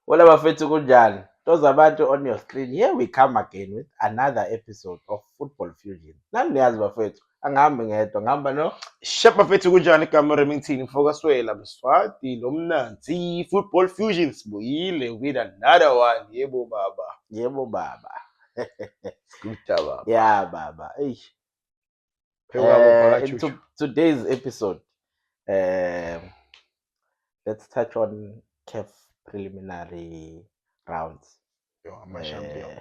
Hola bafethu kunjani? Those abantu on your screen. Here we come again with another episode of Football Fusion. Nani niyazi bafethu? Angihambi ngedwa, ngihamba no. Shep bafethu kunjani igama Remington Fokaswela Mswati Lomnanzi Football Fusion sibuyile with another one. Yebo baba. Yebo baba. Skuta baba. Yeah baba. Eish. Phakathi Today's episode, let's touch on CAF preliminary rounds. Yo, I'm a champion.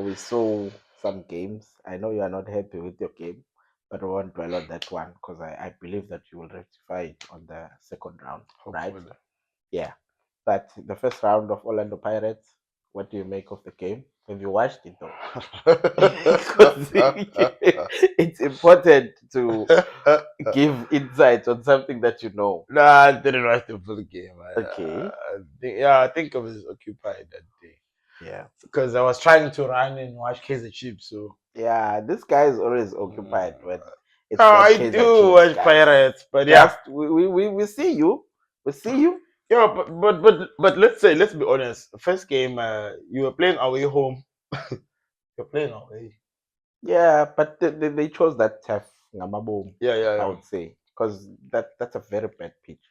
We saw some games. I know you are not happy with your game, but I won't dwell on that one because I believe that you will rectify it on the second round, right? Hopefully. Yeah. But the first round of Orlando Pirates, what do you make of the game? Have you watched it though? Because it's important to give insights on something that you know. Nah, I didn't watch the full game. Okay. I think I was occupied that day. Yeah. Because I was trying to run and watch Kaiser Chiefs, so Yeah, this guy is always occupied when it's no, not I Kaizer do Chiefs, watch guys. Pirates, but yeah. Just, we see you. We see you. Yeah, but let's be honest. First game, you were playing away home. You're playing away. Yeah, but they chose that tough Ngamaboom, Yeah. I would say, because that's a very bad pitch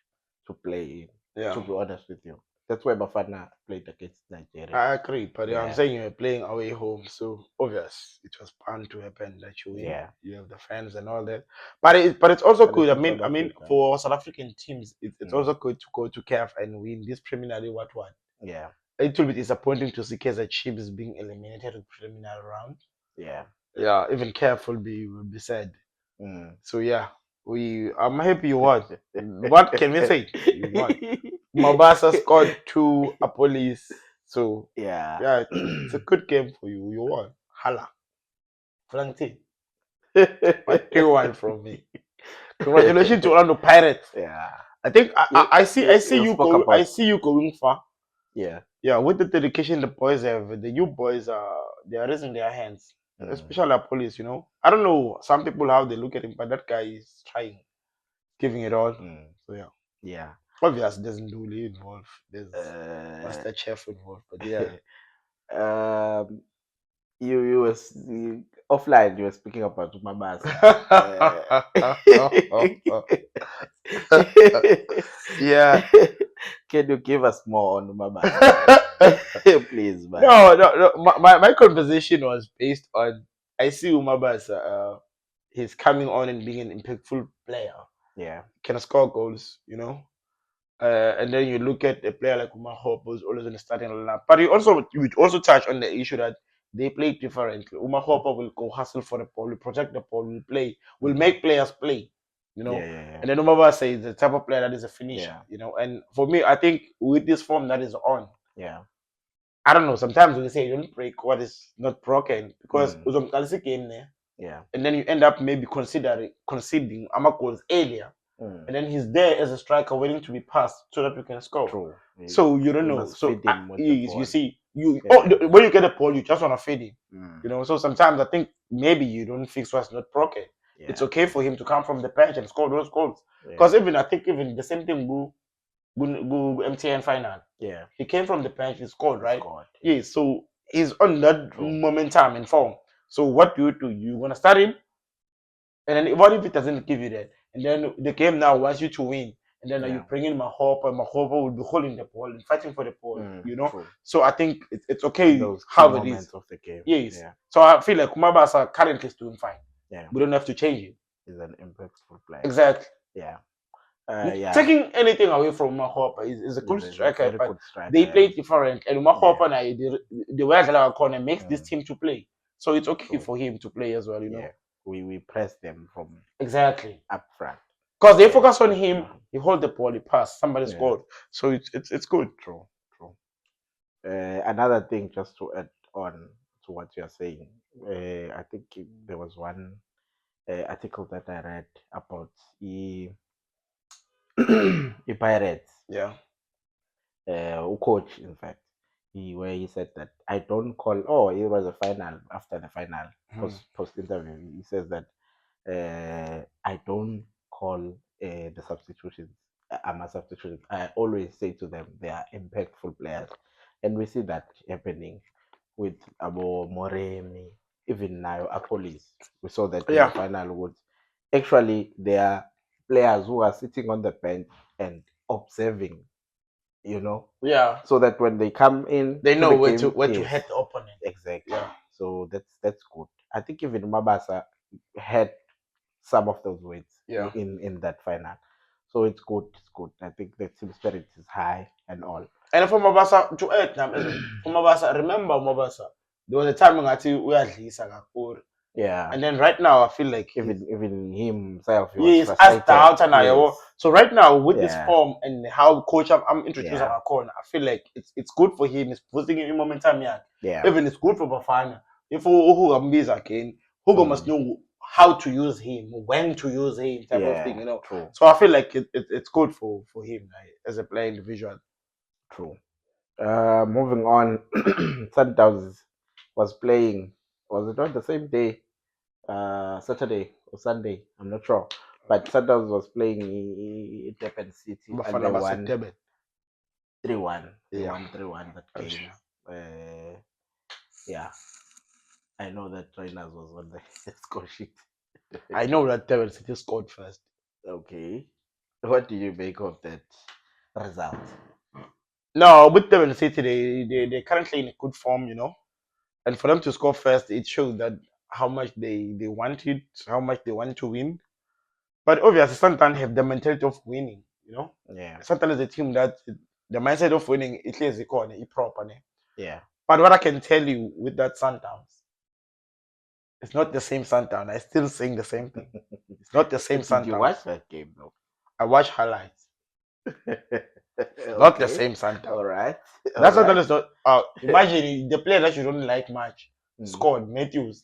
to play in. Yeah. To be honest with you, that's why Bafana played against Nigeria. I agree, but Yeah. I'm saying you're playing away home, so obvious it was bound to happen that you win. Yeah. You have the fans and all that, but it's also But good. it's I in South mean, Africa. for South African teams, it's Mm. also good to go to CAF and win this preliminary what. Yeah. It will be disappointing to see Kaizer Chiefs being eliminated in preliminary round. Yeah. Yeah, even CAF will be sad. Mm. So yeah, I'm happy you won. What can we say? You won. Mabasa scored 2 Apolis. So yeah, it's a good game for you. You won. Hala. Franti. What do you want from me? Congratulations to Orlando Pirates. Yeah. I think I see you going far. Yeah. Yeah, with the dedication the boys have, the youth boys they are raising their hands. Especially police, you know. I don't know some people how they look at him, but that guy is trying, giving it all. So yeah. Yeah. Obviously there's Nduli involved. There's Master Chef involved, but yeah. You was offline. You were speaking about Mabasa. Yeah. Can you give us more on Mabasa, please, man? No. My conversation was based on I see Umabasa. He's coming on and being an impactful player. Yeah, can score goals, you know. And then you look at a player like Uma Hope who's always in the starting lineup. But you also touch on the issue that they play differently. Uma Hope will go hustle for the ball, will protect the ball, will make players play, you know. Yeah. And then Umabasa is the type of player that is a finisher, you know. And for me, I think with this form that is on, I don't know. Sometimes we say you don't break what is not broken because game there. Yeah. And then you end up maybe conceding goals earlier. And then he's there as a striker waiting to be passed so that we can score. True. So you don't know. So you see, when you get a ball, you just want to feed him. You know, so sometimes I think maybe you don't fix what's not broken. Yeah. It's okay for him to come from the bench and score those goals. Because I think even the same thing go MTN final. Yeah. He came from the bench, he scored, right? Yeah, so he's on that momentum and form. So what do? You want to start him? And then what if it doesn't give you that? And then the game now wants you to win. And then you bring in Mahopa, and Mahopa will be holding the ball and fighting for the ball, you know? True. So I think it's okay how it is. Of the game. Yes. Yeah. So I feel like Kumabasa currently is doing fine. Yeah. We don't have to change it. He's an impactful player. Exactly. Yeah. Taking anything away from Mahopa is a good striker, but they play different. And Mahopa the way corner makes this team to play. So it's okay for him to play as well, you know. Yeah. We press them from up front. Because they focus on him, he hold the ball, he pass, somebody scored. So it's good. True. Another thing just to add on to what you're saying, I think there was one article that I read about the Pirates. Yeah. Coach, in fact, where he said that I don't call. It was a final after the final post interview. He says that I don't call the substitutions I must have to choose. I always say to them, they are impactful players, and we see that happening with Abo Moremi, even now Apolis. We saw that in the Yeah, final. Would actually they are players who are sitting on the bench and observing, you know, yeah. so that when they come in They to know the where to game, where to yes, hit the opponent. exactly. Yeah, So that's good. I think even Mabasa had some of those weights yeah. in that final. So it's good. It's good. I think the team spirit is high and all. And for Mabasa to add them as well. For Mabasa, remember Mabasa. There was a time when I tell we had Lisa Gakur. Yeah. And then right now I feel like Even himself, he was yes, as the frustrated. out and Yes. so right now with this Yeah. form and how coach I'm introducing Yeah. Akon, I feel like it's good for him. It's boosting him in momentum. Yeah. Yeah. Even it's good for Bafana. If who again, Hugo must know how to use him, when to use him, type of thing, Yeah. True. So I feel like it's good for him as a player individual. True. Moving on, Sundowns was playing. Was it on the same day? Saturday or Sunday? I'm not sure. But Sundowns was playing in Durban City and Bafana they won Basitebe. 3-1. They Yeah. won 3-1 that game. Yeah, I know that trainers was on the score sheet. I know that Devil City scored first. Okay. What do you make of that result? No, with Devil City, they're currently in a good form, And for them to score first, it shows that how much they want it, how much they want to win. But obviously, sometimes have the mentality of winning. Yeah. Sometimes the team that the mindset of winning, it is a corner, it proper. Yeah. But what I can tell you with that Sundowns, it's not the same Sundown. I still saying the same thing. It's not the same Did you Sundowns. watch that game though? I watch highlights. Not the Okay. same Sundown. All right. All That's right. not. Imagine the player that you don't like much scored Matthews.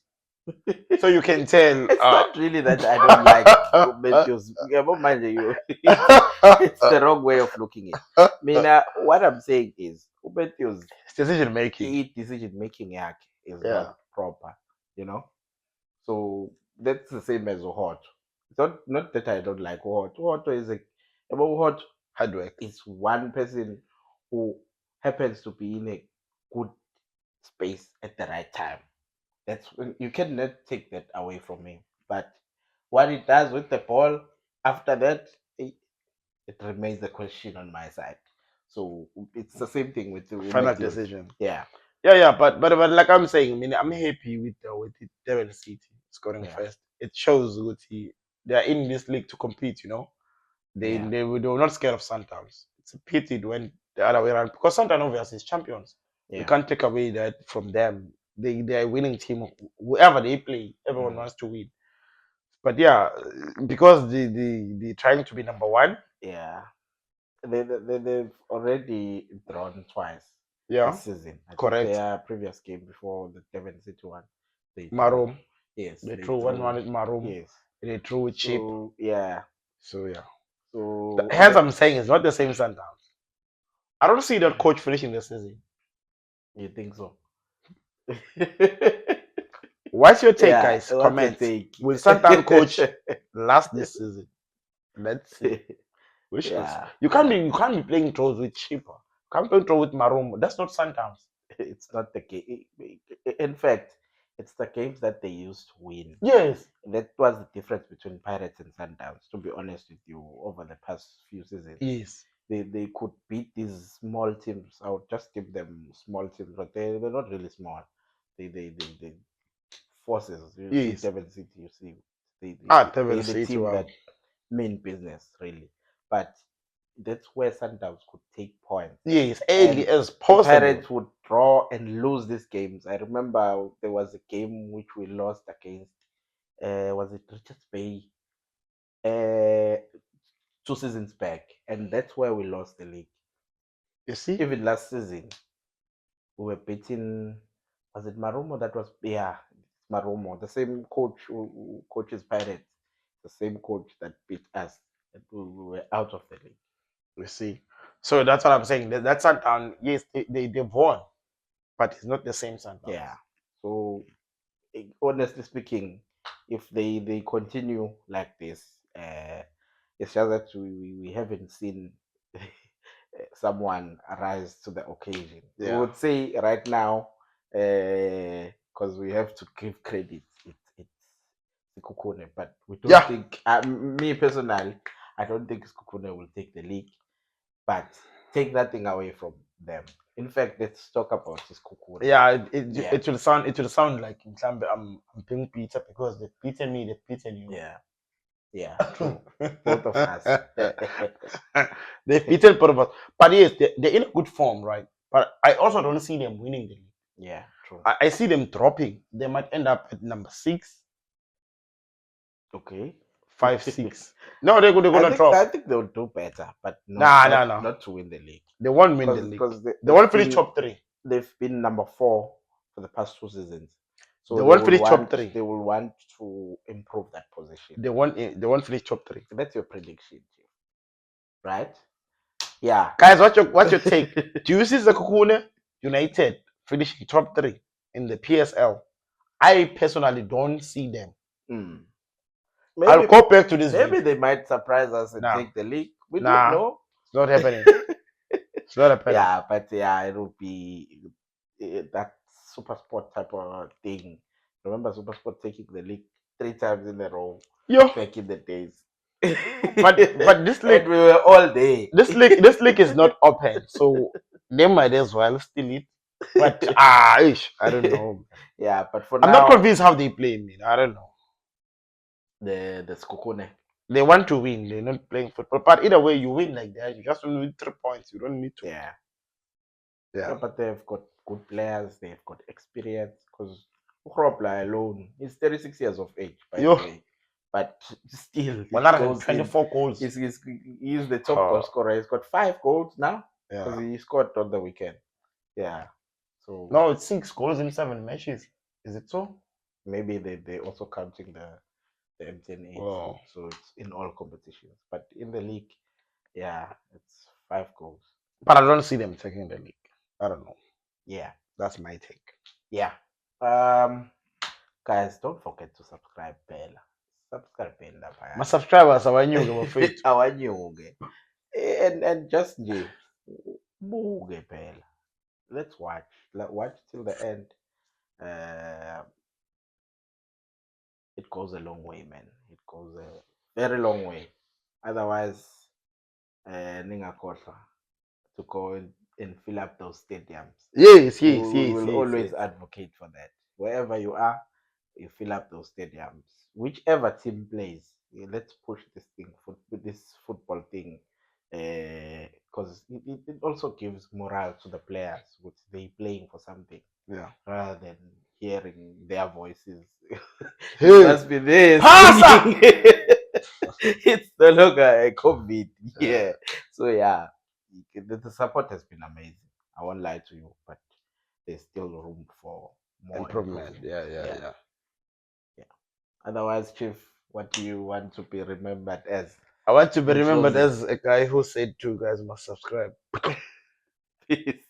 So you can tell. It's not really that I don't like Matthews. Yeah, but mind you, it's the wrong way of looking at it. I mean, what I'm saying is, Matthews' decision making. decision making act is Yeah. not proper, you know. So that's the same as Hot. It's not that I don't like Hot. Hot is about Hot Hard work. is one person who happens to be in a good space at the right time. That's when you cannot take that away from him. But what he does with the ball after that, it remains a question on my side. So it's the same thing with the Final Matthews. decision. Yeah. Yeah. But like I'm saying, I mean, I'm happy with the Devil City scoring Yeah. first. It shows what they are in this league to compete. They were not scared of Sundowns. It's a pity it went the other way around because Sundowns obviously is champions. You Yeah. can't take away that from them. They are a winning team. Whoever they play, everyone wants to win. But yeah, because they trying to be number one. Yeah. They've already drawn twice Yeah, this season. I think correct. their previous game before the Devon City one, they drew. Maroon. Yes, They they threw one drew. with Maroon. Yes. They threw with Chip. So yeah. So yeah. So Hence I'm saying it's not the same Sundowns. I don't see that coach finishing the season. you think so? What's your take, Yeah, guys? what's your Comment. take? Will Sundown coach last this season? Let's see. We shall see. Yeah, You can't be playing draws with Chipper. You can't play draw with Maroon. That's not Sundowns. it's not the game. In fact, it's the games that they used to win. Yes. That was the difference between Pirates and Sundowns. To be honest with you, over the past few seasons, Yes. they could beat these small teams. I would just give them small teams, but they're not really small. They forces. You see Yes. Devon City. You see Devil the City. team Wow. that mean business really. But that's where Sundowns could take points. Yes, early And as possible. Pirates would draw and lose these games. I remember there was a game which we lost against. Was it Richards Bay? 2 seasons back, and that's where we lost the league. You see? Even last season, we were beating. Was it Marumo? That was Marumo, the same coach who coaches Pirates, the same coach that beat us, and we were out of the league. You see. So that's what I'm saying. That Sundown, yes, they've won, but it's not the same Sundown. Yeah. So honestly speaking, if they continue like this, It's just that we haven't seen someone rise to the occasion. We would say right now, because we have to give credit, it's Sekhukhune, but we don't think. Me personally, I don't think Sekhukhune will take the league, but take nothing away from them. In fact, let's talk about Sekhukhune. Yeah, it will sound like I'm being beaten because they've beaten me, they've beaten you. Yeah, true. Both of us. They've beaten both of us. But yes, they're in a good form, right? But I also don't see them winning the league. Yeah, true. I see them dropping. They might end up at number 6. Okay. 5, 6. No, they're gonna drop. I think they'll do better, but not to win the league. They won't win the league because they won't finish top 3. They've been number 4 for the past 2 seasons. So they won't finish top 3. They will want to improve that position. They won't finish top 3. That's your prediction, right? Yeah. Guys, what's your take? Do you see Sekhukhune United finishing top 3 in the PSL? I personally don't see them. Maybe, I'll go back to this. Maybe they might surprise us and take the league. We don't know. It's not happening. It's not happening. Yeah, but it will be that Super Sport type of thing. Remember Super Sport taking the league 3 times in a row back in the days. but this league, we were all day. This league is not open, so they might as well steal it. But I don't know. Yeah, but for I'm not convinced how they play. I don't know. The Sekhukhune. They want to win. They're not playing football. But either way, you win like that. You just need 3 points. You don't need to. Yeah, but they've got good players. They've got experience. Because Ukropla alone is 36 years of age, by the way. But still, 124 goals. He's the top goal scorer. He's got 5 goals now because he scored on the weekend. Yeah. So no, it's 6 goals in 7 matches. Is it so? Maybe they also counting the MTN 8. Wow. So it's in all competitions. But in the league, it's 5 goals. But I don't see them taking the league. I don't know. Yeah. That's my take. Yeah. Guys, don't forget to subscribe, Bella. Subscribe, Bella. My subscribers are new, our new. And just Bella. Let's watch. Watch till the end. It goes a long way, man. It goes a very long way. Otherwise, Ningakotla to go and fill up those stadiums. Yes. We will always advocate for that. Wherever you are, you fill up those stadiums. Whichever team plays, let's push this football thing, because it also gives morale to the players, which they playing for something. Yeah. Rather than hearing their voices. It must be this. It's no longer a COVID. Yeah. So the support has been amazing. I won't lie to you, but there's still room for more improvement. Yeah. Otherwise, Chief, what do you want to be remembered as? I want to be remembered as a guy who said 2 guys must subscribe. Peace.